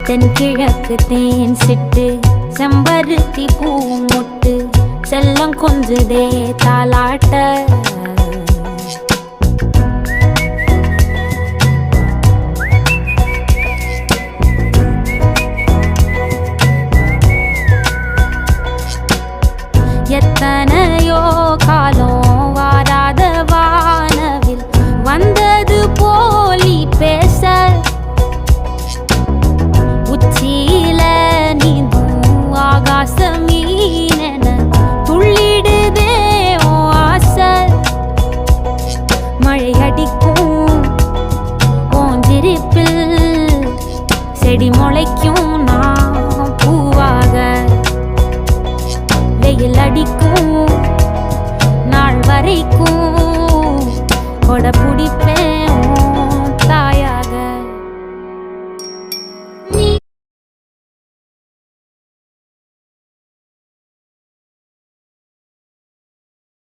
தென்கிழக்கு தேன் சிட்டு செம்பருத்தி பூ முட்டு செல்லம் கொஞ்சுதே தாலாட்ட எத்தனையோ காலம் வாராத வானவில் வந்தது போலி பேச உச்சியில நீந்தும் ஆகாச மீனென துள்ளிடுதே ஓ ஆசை மழை அடிக்கும் ஓஞ்சிருப்பில் செடி முளைக்கும் நான் பூவாக வெயில் அடிக்கும் நாள் வரைக்கும் கொடை பிடிப்பேன்